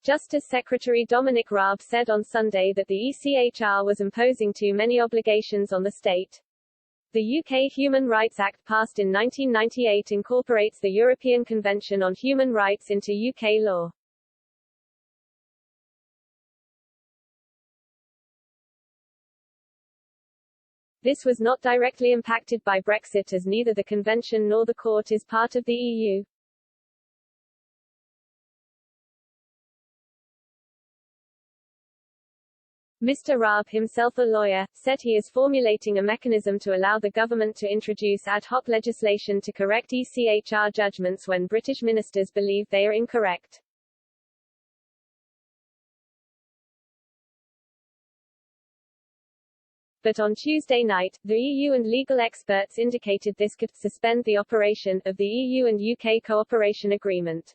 Justice Secretary Dominic Raab said on Sunday that the ECHR was imposing too many obligations on the state. The UK Human Rights Act, passed in 1998, incorporates the European Convention on Human Rights into UK law. This was not directly impacted by Brexit, as neither the convention nor the court is part of the EU. Mr. Raab, himself a lawyer, said he is formulating a mechanism to allow the government to introduce ad hoc legislation to correct ECHR judgments when British ministers believe they are incorrect. But on Tuesday night, the EU and legal experts indicated this could suspend the operation of the EU and UK cooperation agreement.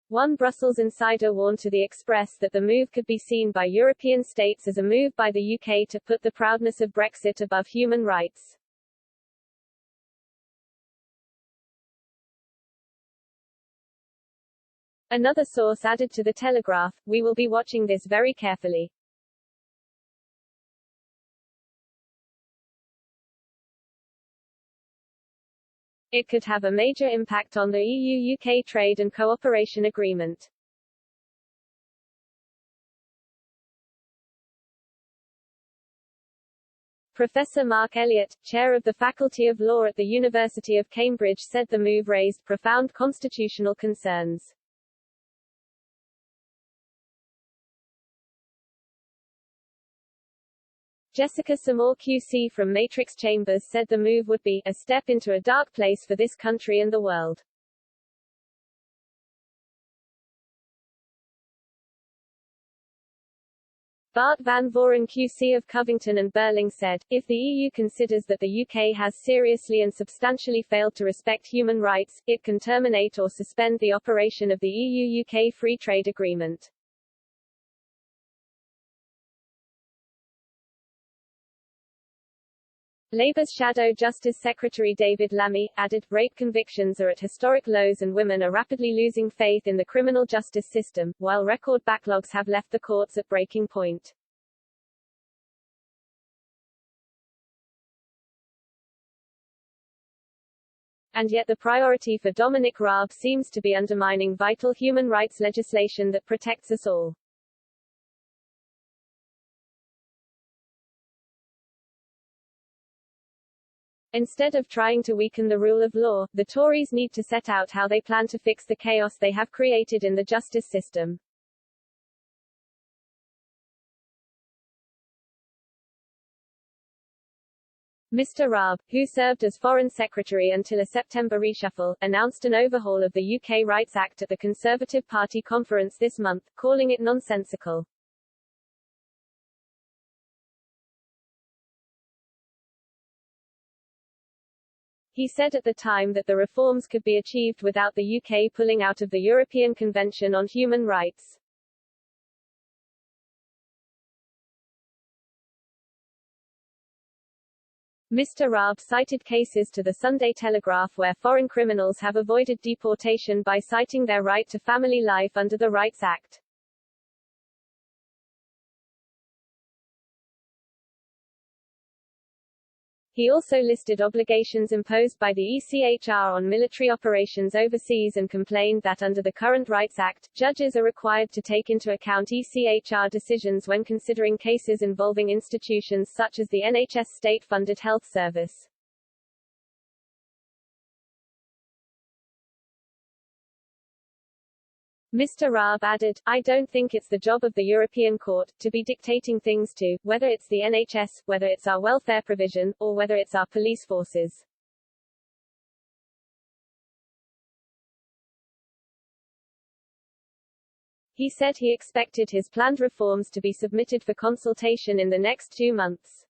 One Brussels insider warned to the Express that the move could be seen by European states as a move by the UK to put the proudness of Brexit above human rights. Another source added to the Telegraph, "We will be watching this very carefully. It could have a major impact on the EU-UK trade and cooperation agreement." Professor Mark Elliott, chair of the Faculty of Law at the University of Cambridge, said the move raised profound constitutional concerns. Jessica Samore QC from Matrix Chambers said the move would be a step into a dark place for this country and the world. Bart van Voren QC of Covington and Burling said, "If the EU considers that the UK has seriously and substantially failed to respect human rights, it can terminate or suspend the operation of the EU-UK Free Trade Agreement." Labour's Shadow Justice Secretary David Lammy added, "Rape convictions are at historic lows and women are rapidly losing faith in the criminal justice system, while record backlogs have left the courts at breaking point." And yet the priority for Dominic Raab seems to be undermining vital human rights legislation that protects us all. Instead of trying to weaken the rule of law, the Tories need to set out how they plan to fix the chaos they have created in the justice system. Mr. Raab, who served as Foreign Secretary until a September reshuffle, announced an overhaul of the UK Rights Act at the Conservative Party conference this month, calling it nonsensical. He said at the time that the reforms could be achieved without the UK pulling out of the European Convention on Human Rights. Mr. Raab cited cases to the Sunday Telegraph where foreign criminals have avoided deportation by citing their right to family life under the Rights Act. He also listed obligations imposed by the ECHR on military operations overseas and complained that under the current Rights Act, judges are required to take into account ECHR decisions when considering cases involving institutions such as the NHS state-funded health service. Mr. Raab added, "I don't think it's the job of the European Court to be dictating things to, whether it's the NHS, whether it's our welfare provision, or whether it's our police forces." He said he expected his planned reforms to be submitted for consultation in the next 2 months.